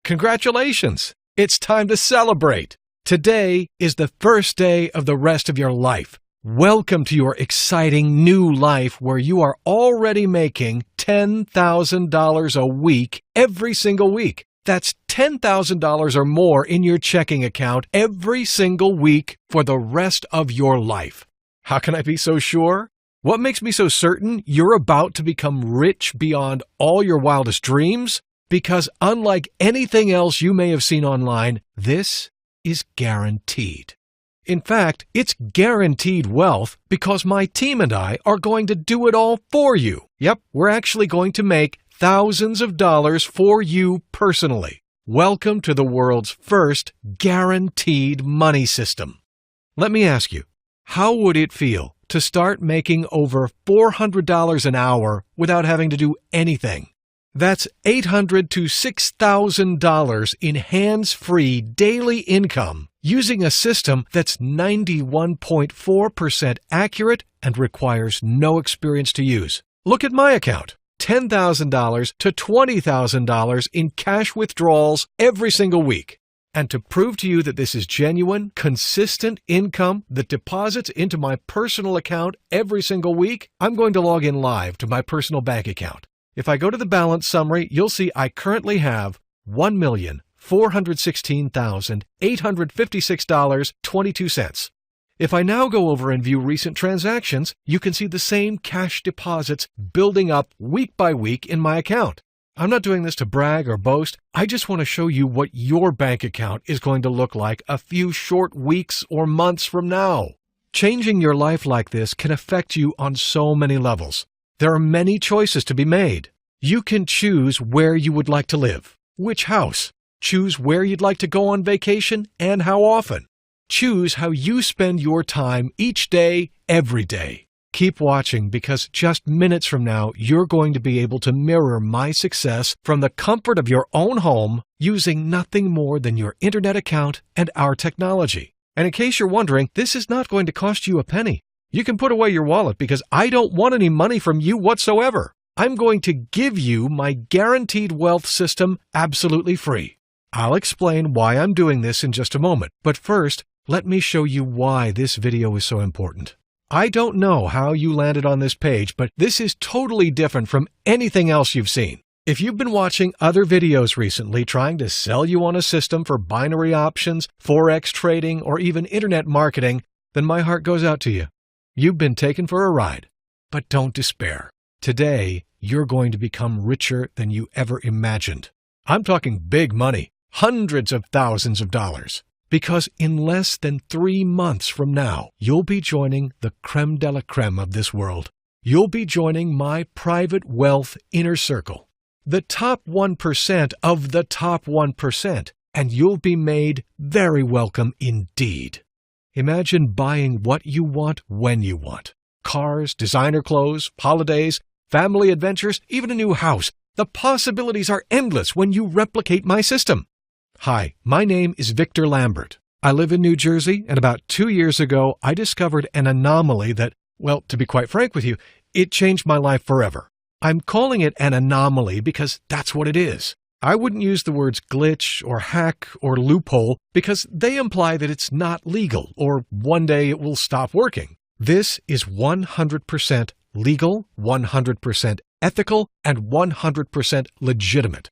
Congratulations! It's time to celebrate! Today is the first day of the rest of your life. Welcome to your exciting new life where you are already making $10,000 a week every single week. That's $10,000 or more in your checking account every single week for the rest of your life. How can I be so sure? What makes me so certain you're about to become rich beyond all your wildest dreams? Because unlike anything else you may have seen online, this is guaranteed. In fact, it's guaranteed wealth because my team and I are going to do it all for you. Yep, we're actually going to make thousands of dollars for you personally. Welcome to the world's first guaranteed money system. Let me ask you, how would it feel to start making over $400 an hour without having to do anything? That's $800 to $6,000 in hands-free daily income using a system that's 91.4% accurate and requires no experience to use. Look at my account. $10,000 to $20,000 in cash withdrawals every single week. And to prove to you that this is genuine, consistent income that deposits into my personal account every single week, I'm going to log in live to my personal bank account. If I go to the balance summary, you'll see I currently have $1,416,856.22. If I now go over and view recent transactions, you can see the same cash deposits building up week by week in my account. I'm not doing this to brag or boast. I just want to show you what your bank account is going to look like a few short weeks or months from now. Changing your life like this can affect you on so many levels. There are many choices to be made. You can choose where you would like to live, which house. Choose where you'd like to go on vacation and how often. Choose how you spend your time each day, every day. Keep watching because just minutes from now, you're going to be able to mirror my success from the comfort of your own home using nothing more than your internet account and our technology. And in case you're wondering, this is not going to cost you a penny. You can put away your wallet because I don't want any money from you whatsoever. I'm going to give you my guaranteed wealth system absolutely free. I'll explain why I'm doing this in just a moment, but first, let me show you why this video is so important. I don't know how you landed on this page, but this is totally different from anything else you've seen. If you've been watching other videos recently trying to sell you on a system for binary options, forex trading, or even internet marketing, then my heart goes out to you. You've been taken for a ride, but don't despair. Today, you're going to become richer than you ever imagined. I'm talking big money, hundreds of thousands of dollars. Because in less than 3 months from now, you'll be joining the creme de la creme of this world. You'll be joining my private wealth inner circle, the top 1% of the top 1%, and you'll be made very welcome indeed. Imagine buying what you want when you want. Cars, designer clothes, holidays, family adventures, even a new house. The possibilities are endless when you replicate my system. Hi, my name is Victor Lambert. I live in New Jersey, and about 2 years ago, I discovered an anomaly that, well, to be quite frank with you, it changed my life forever. I'm calling it an anomaly because that's what it is. I wouldn't use the words glitch or hack or loophole because they imply that it's not legal or one day it will stop working. This is 100% legal, 100% ethical, and 100% legitimate.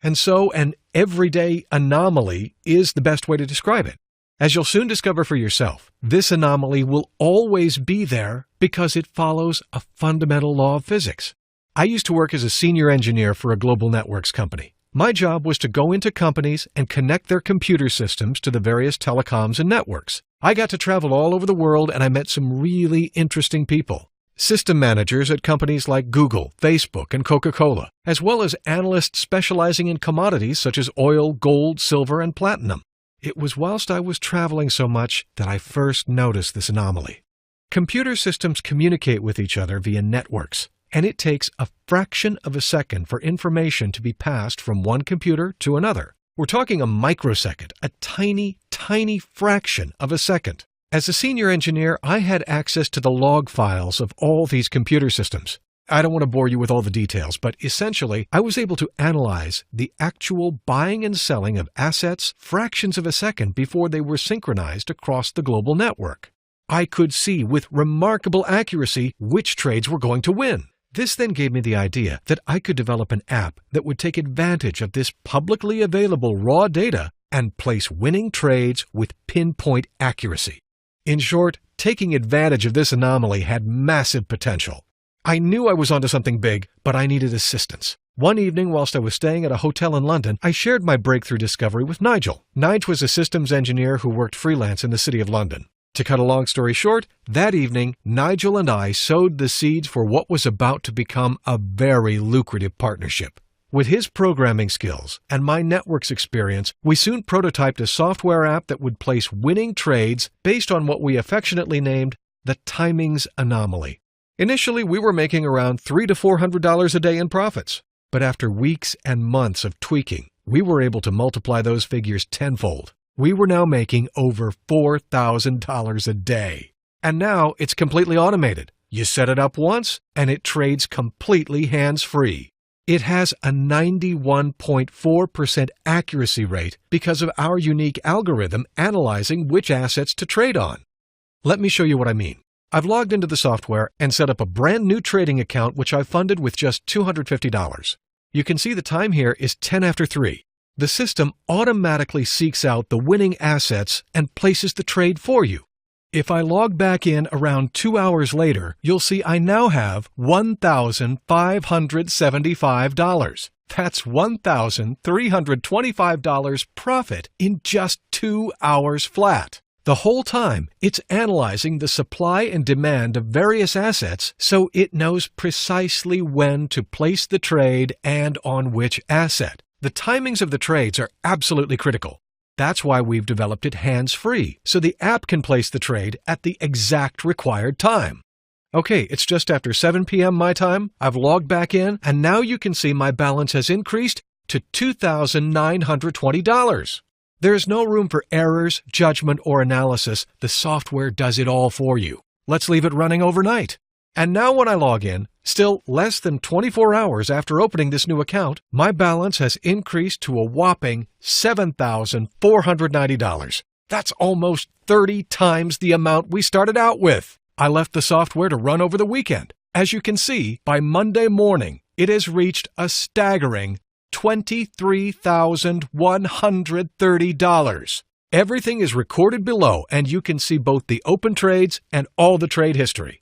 And so an everyday anomaly is the best way to describe it. As you'll soon discover for yourself, this anomaly will always be there because it follows a fundamental law of physics. I used to work as a senior engineer for a global networks company. My job was to go into companies and connect their computer systems to the various telecoms and networks. I got to travel all over the world and I met some really interesting people. System managers at companies like Google, Facebook, and Coca-Cola, as well as analysts specializing in commodities such as oil, gold, silver, and platinum. It was whilst I was traveling so much that I first noticed this anomaly. Computer systems communicate with each other via networks, and it takes a fraction of a second for information to be passed from one computer to another. We're talking a microsecond, a tiny, tiny fraction of a second. As a senior engineer, I had access to the log files of all these computer systems. I don't want to bore you with all the details, but essentially, I was able to analyze the actual buying and selling of assets fractions of a second before they were synchronized across the global network. I could see with remarkable accuracy which trades were going to win. This then gave me the idea that I could develop an app that would take advantage of this publicly available raw data and place winning trades with pinpoint accuracy. In short, taking advantage of this anomaly had massive potential. I knew I was onto something big, but I needed assistance. One evening, whilst I was staying at a hotel in London, I shared my breakthrough discovery with Nigel. Nigel was a systems engineer who worked freelance in the City of London. To cut a long story short, that evening, Nigel and I sowed the seeds for what was about to become a very lucrative partnership. With his programming skills and my networks experience, we soon prototyped a software app that would place winning trades based on what we affectionately named the timings anomaly. Initially, we were making around $300 to $400 a day in profits, but after weeks and months of tweaking, we were able to multiply those figures tenfold. We were now making over $4,000 a day. And now it's completely automated. You set it up once, and it trades completely hands-free. It has a 91.4% accuracy rate because of our unique algorithm analyzing which assets to trade on. Let me show you what I mean. I've logged into the software and set up a brand new trading account which I funded with just $250. You can see the time here is 10 after 3. The system automatically seeks out the winning assets and places the trade for you. If I log back in around 2 hours later, you'll see I now have $1,575. That's $1,325 profit in just 2 hours flat. The whole time, it's analyzing the supply and demand of various assets so it knows precisely when to place the trade and on which asset. The timings of the trades are absolutely critical. That's why we've developed it hands-free, so the app can place the trade at the exact required time. Okay, it's just after 7 p.m. my time. I've logged back in, and now you can see my balance has increased to $2,920. There is no room for errors, judgment, or analysis. The software does it all for you. Let's leave it running overnight. And now when I log in, still less than 24 hours after opening this new account, my balance has increased to a whopping $7,490. That's almost 30 times the amount we started out with. I left the software to run over the weekend. As you can see, by Monday morning, it has reached a staggering $23,130. Everything is recorded below, and you can see both the open trades and all the trade history.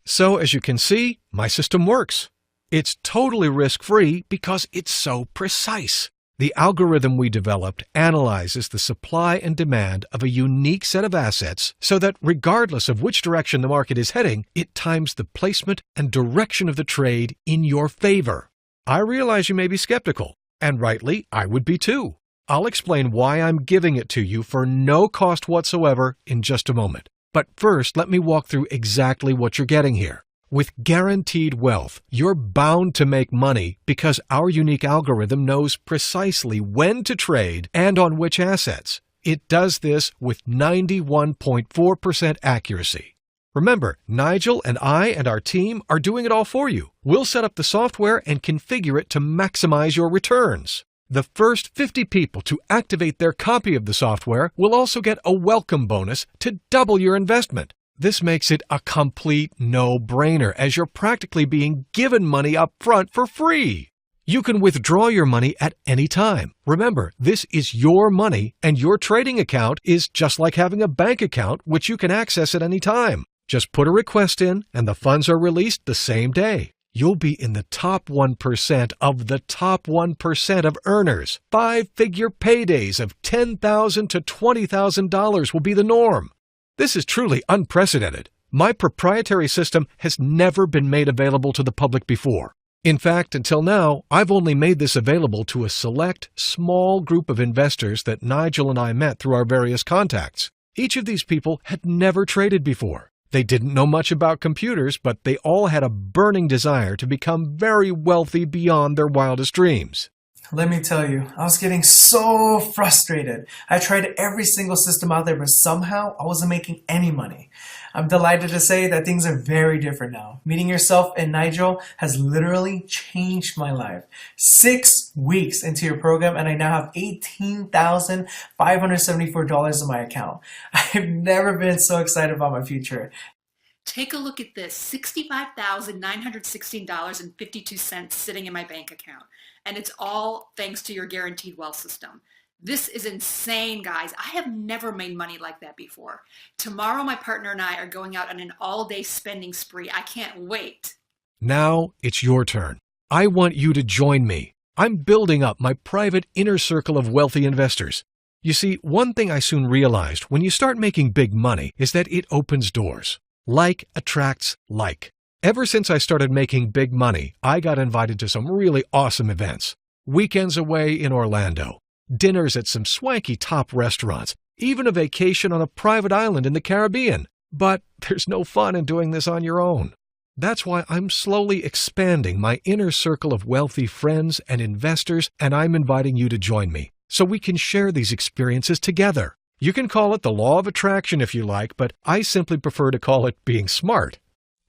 So, as you can see, my system works. It's totally risk-free because it's so precise. The algorithm we developed analyzes the supply and demand of a unique set of assets so that regardless of which direction the market is heading, it times the placement and direction of the trade in your favor. I realize you may be skeptical, and rightly, I would be too. I'll explain why I'm giving it to you for no cost whatsoever in just a moment. But first, let me walk through exactly what you're getting here. With guaranteed wealth, you're bound to make money because our unique algorithm knows precisely when to trade and on which assets. It does this with 91.4% accuracy. Remember, Nigel and I and our team are doing it all for you. We'll set up the software and configure it to maximize your returns. The first 50 people to activate their copy of the software will also get a welcome bonus to double your investment. This makes it a complete no-brainer as you're practically being given money up front for free. You can withdraw your money at any time. Remember, this is your money and your trading account is just like having a bank account which you can access at any time. Just put a request in and the funds are released the same day. You'll be in the top 1% of the top 1% of earners. 5-figure paydays of $10,000 to $20,000 will be the norm. This is truly unprecedented. My proprietary system has never been made available to the public before. In fact, until now, I've only made this available to a select, small group of investors that Nigel and I met through our various contacts. Each of these people had never traded before. They didn't know much about computers, but they all had a burning desire to become very wealthy beyond their wildest dreams. Let me tell you, I was getting so frustrated. I tried every single system out there, but somehow I wasn't making any money. I'm delighted to say that things are very different now. Meeting yourself and Nigel has literally changed my life. 6 weeks into your program, and I now have $18,574 in my account. I've never been so excited about my future. Take a look at this, $65,916.52 sitting in my bank account. And it's all thanks to your guaranteed wealth system. This is insane, guys. I have never made money like that before. Tomorrow, my partner and I are going out on an all-day spending spree. I can't wait. Now it's your turn. I want you to join me. I'm building up my private inner circle of wealthy investors. You see, one thing I soon realized when you start making big money is that it opens doors. Like attracts like. Ever since I started making big money, I got invited to some really awesome events. Weekends away in Orlando, dinners at some swanky top restaurants, even a vacation on a private island in the Caribbean. But there's no fun in doing this on your own. That's why I'm slowly expanding my inner circle of wealthy friends and investors, and I'm inviting you to join me so we can share these experiences together. You can call it the law of attraction if you like, but I simply prefer to call it being smart.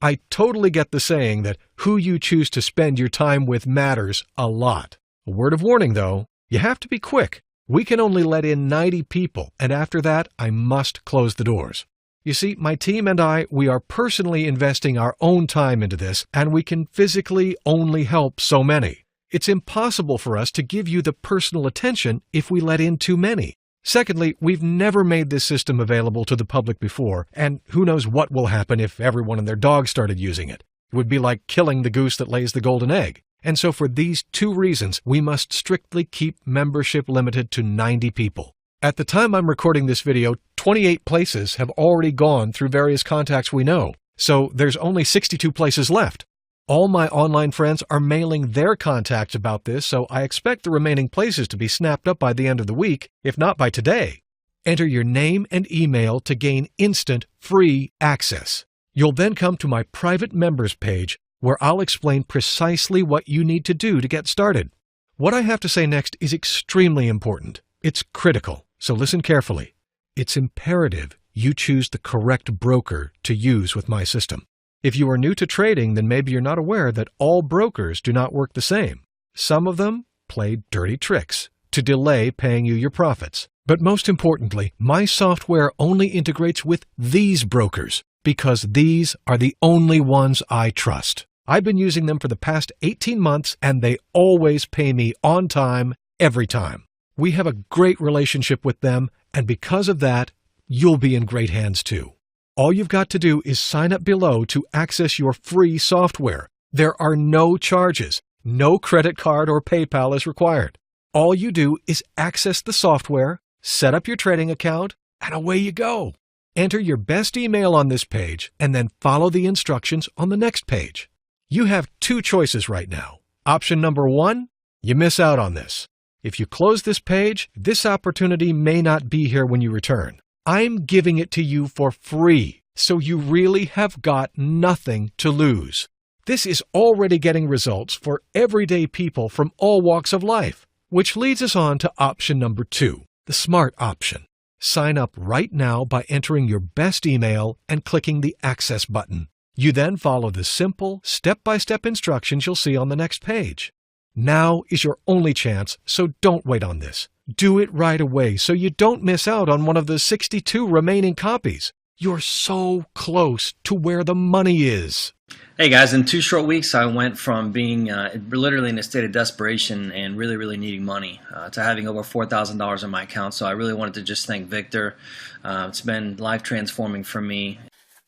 I totally get the saying that who you choose to spend your time with matters a lot. A word of warning though, you have to be quick. We can only let in 90 people, and after that, I must close the doors. You see, my team and we are personally investing our own time into this, and we can physically only help so many. It's impossible for us to give you the personal attention if we let in too many. Secondly, we've never made this system available to the public before, and who knows what will happen if everyone and their dog started using it. It would be like killing the goose that lays the golden egg. And so for these two reasons, we must strictly keep membership limited to 90 people. At the time I'm recording this video, 28 places have already gone through various contacts we know, so there's only 62 places left. All my online friends are mailing their contacts about this, so I expect the remaining places to be snapped up by the end of the week, if not by today. Enter your name and email to gain instant, free access. You'll then come to my private members page, where I'll explain precisely what you need to do to get started. What I have to say next is extremely important. It's critical, so listen carefully. It's imperative you choose the correct broker to use with my system. If you are new to trading, then maybe you're not aware that all brokers do not work the same. Some of them play dirty tricks to delay paying you your profits. But most importantly, my software only integrates with these brokers because these are the only ones I trust. I've been using them for the past 18 months and they always pay me on time, every time. We have a great relationship with them, and because of that, you'll be in great hands too. All you've got to do is sign up below to access your free software. There are no charges. No credit card or PayPal is required. All you do is access the software, set up your trading account, and away you go. Enter your best email on this page, and then follow the instructions on the next page. You have two choices right now. Option number one, you miss out on this. If you close this page, this opportunity may not be here when you return. I'm giving it to you for free, so you really have got nothing to lose. This is already getting results for everyday people from all walks of life, which leads us on to option number two, the smart option. Sign up right now by entering your best email and clicking the Access button. You then follow the simple, step-by-step instructions you'll see on the next page. Now is your only chance, so don't wait on this. Do it right away so you don't miss out on one of the 62 remaining copies. You're so close to where the money is. Hey guys, in 2 short weeks I went from being literally in a state of desperation and really needing money to having over $4,000 in my account. So I really wanted to just thank Victor. It's been life transforming for me.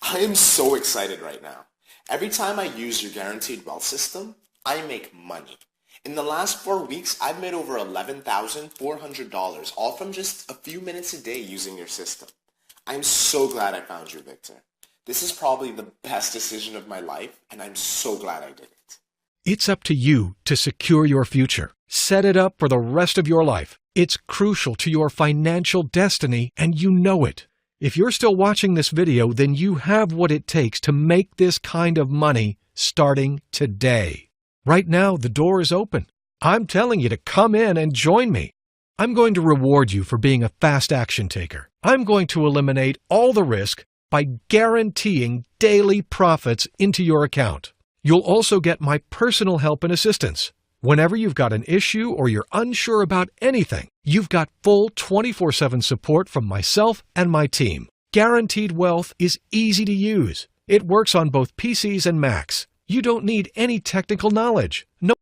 I am so excited right now. Every time I use your guaranteed wealth system, I make money. In the last 4 weeks, I've made over $11,400, all from just a few minutes a day using your system. I'm so glad I found you, Victor. This is probably the best decision of my life, and I'm so glad I did it. It's up to you to secure your future. Set it up for the rest of your life. It's crucial to your financial destiny, and you know it. If you're still watching this video, then you have what it takes to make this kind of money starting today. Right now, the door is open. I'm telling you to come in and join me. I'm going to reward you for being a fast action taker. I'm going to eliminate all the risk by guaranteeing daily profits into your account. You'll also get my personal help and assistance. Whenever you've got an issue or you're unsure about anything, you've got full 24/7 support from myself and my team. Guaranteed Wealth is easy to use. It works on both PCs and Macs. You don't need any technical knowledge. No